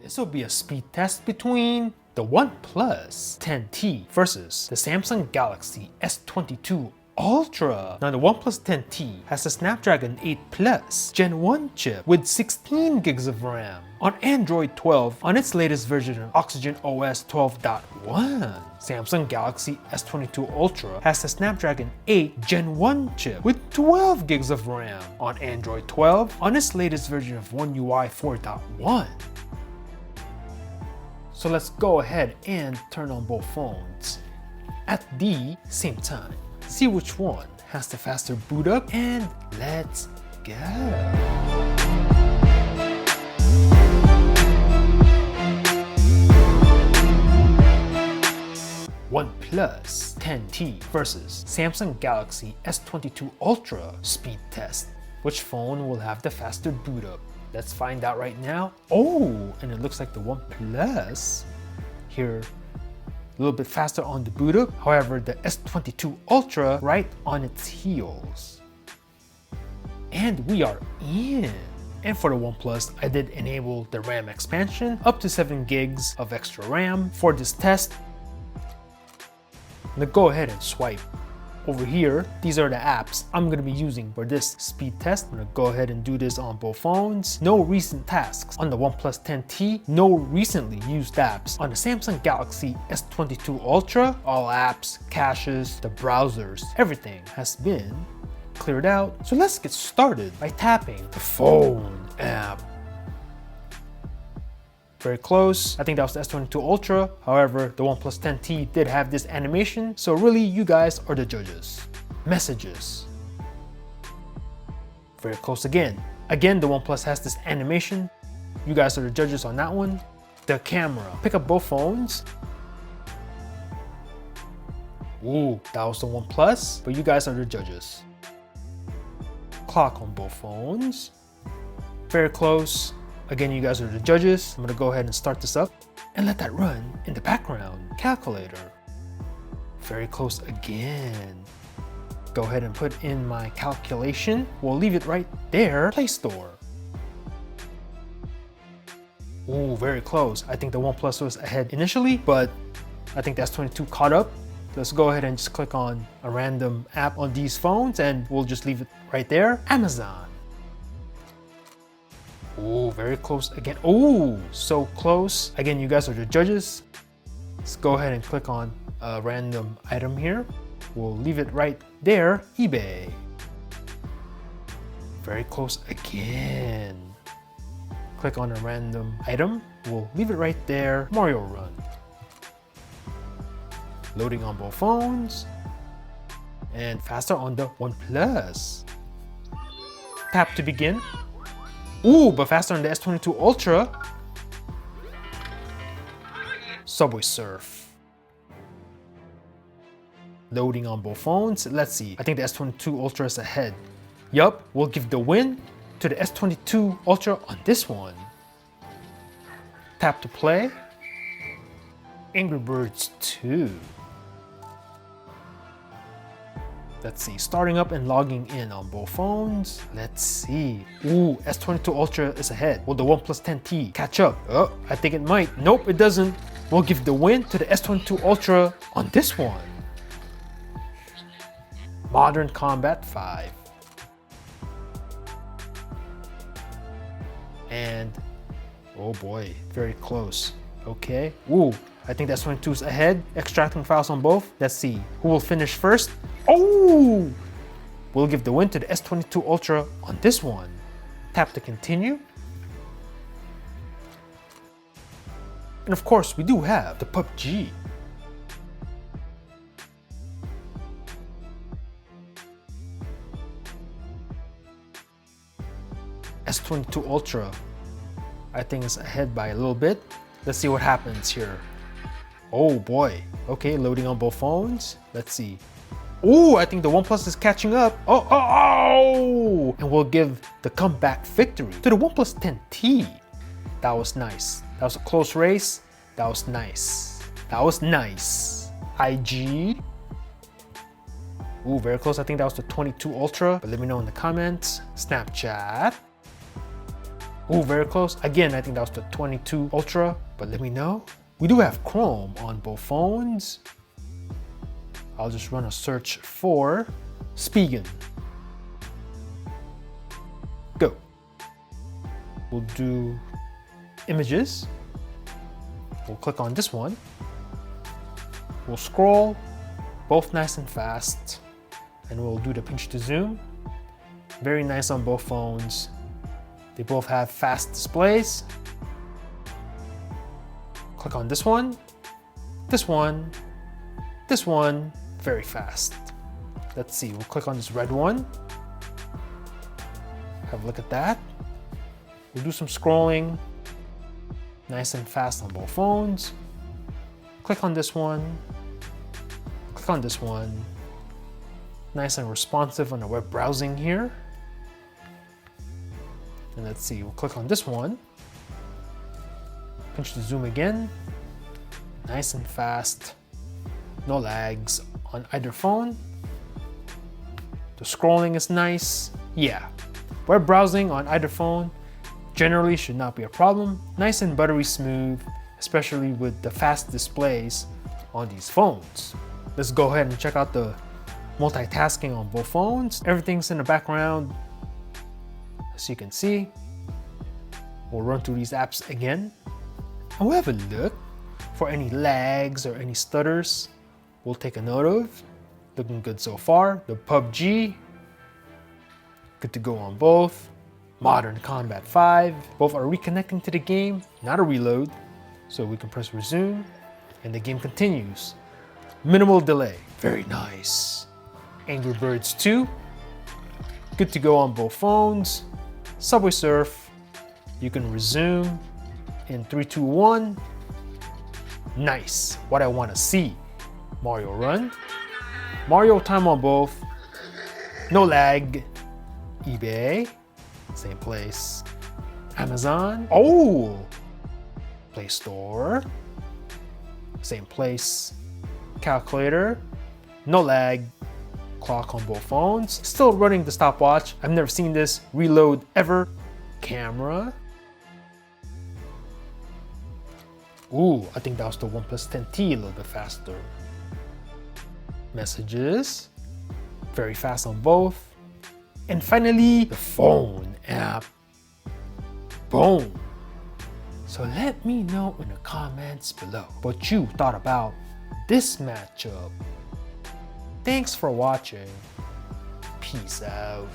This will be a speed test between the OnePlus 10T versus the Samsung Galaxy S22 Ultra. Now the OnePlus 10T has a Snapdragon 8 Plus Gen 1 chip with 16 gigs of RAM on Android 12 on its latest version of Oxygen OS 12.1. Samsung Galaxy S22 Ultra has a Snapdragon 8 Gen 1 chip with 12 gigs of RAM on Android 12 on its latest version of One UI 4.1. So let's go ahead and turn on both phones at the same time. See which one has the faster boot up, and let's go. OnePlus 10T versus Samsung Galaxy S22 Ultra speed test. Which phone will have the faster boot up? Let's find out right now. Oh, and it looks like the OnePlus here a little bit faster on the boot up. However, the S22 Ultra right on its heels. And we are in. And for the OnePlus, I did enable the RAM expansion up to 7 gigs of extra RAM for this test. Now go ahead and swipe. Over here, these are the apps I'm going to be using for this speed test. I'm going to go ahead and do this on both phones. No recent tasks on the OnePlus 10T. No recently used apps on the Samsung Galaxy S22 Ultra. All apps, caches, the browsers, everything has been cleared out. So let's get started by tapping the phone app. Very close. I think that was the S22 Ultra. However, the OnePlus 10T did have this animation, so really you guys are the judges. Messages. Very close again. Again, the OnePlus has this animation. You guys are the judges on that one. The camera. Pick up both phones. Ooh, that was the OnePlus, but you guys are the judges. Clock on both phones. Very close. Again, you guys are the judges. I'm gonna go ahead and start this up and let that run in the background. Calculator. Very close again. Go ahead and put in my calculation. We'll leave it right there. Play Store. Ooh, very close. I think the OnePlus was ahead initially, but I think the S22 caught up. Let's go ahead and just click on a random app on these phones and we'll just leave it right there. Amazon. Oh, very close again. Oh, so close. Again, you guys are the judges. Let's go ahead and click on a random item here. We'll leave it right there. eBay. Very close again. Click on a random item. We'll leave it right there. Mario Run. Loading on both phones. And faster on the OnePlus. Tap to begin. Ooh, but faster on the S22 Ultra. Subway Surf. Loading on both phones. Let's see. I think the S22 Ultra is ahead. Yup, we'll give the win to the S22 Ultra on this one. Tap to play. Angry Birds 2. Let's see, starting up and logging in on both phones. Let's see. Ooh, S22 Ultra is ahead. Will the OnePlus 10T catch up? Oh, I think it might. Nope, it doesn't. We'll give the win to the S22 Ultra on this one. Modern Combat 5. And, oh boy, very close. Okay. Ooh, I think the S22 is ahead. Extracting files on both. Let's see, who will finish first? Oh! We'll give the win to the S22 Ultra on this one. Tap to continue. And of course, we do have the PUBG. S22 Ultra, I think is ahead by a little bit. Let's see what happens here. Oh boy. Okay, loading on both phones. Let's see. Ooh, I think the OnePlus is catching up. Oh! And we'll give the comeback victory to the OnePlus 10T. That was nice. That was a close race. That was nice. That was nice. IG. Ooh, very close. I think that was the 22 Ultra, but let me know in the comments. Snapchat. Ooh, very close. Again, I think that was the 22 Ultra, but let me know. We do have Chrome on both phones. I'll just run a search for Spigen. Go. We'll do images. We'll click on this one. We'll scroll, both nice and fast, and we'll do the pinch to zoom. Very nice on both phones. They both have fast displays. Click on this one, this one, this one, very fast. Let's see, we'll click on this red one. Have a look at that. We'll do some scrolling. Nice and fast on both phones. Click on this one. Click on this one. Nice and responsive on the web browsing here. And let's see, we'll click on this one. Pinch to zoom again. Nice and fast. No lags on either phone. The scrolling is nice. Yeah, web browsing on either phone generally should not be a problem. Nice and buttery smooth, especially with the fast displays on these phones. Let's go ahead and check out the multitasking on both phones. Everything's in the background, as you can see. We'll run through these apps again. And we'll have a look for any lags or any stutters. We'll take a note of. Looking good so far. The PUBG, good to go on both. Modern Combat 5, both are reconnecting to the game, not a reload. So we can press resume and the game continues. Minimal delay, very nice. Angry Birds 2, good to go on both phones. Subway Surf, you can resume in 3, 2, 1. Nice, what I want to see. Mario Run, Mario Time on both, no lag. eBay, same place. Amazon, oh! Play Store, same place. Calculator, no lag. Clock on both phones. Still running the stopwatch. I've never seen this reload ever. Camera. Ooh, I think that was the OnePlus 10T, a little bit faster. Messages, very fast on both. And finally, the phone app. Boom. So let me know in the comments below what you thought about this matchup. Thanks for watching. Peace out.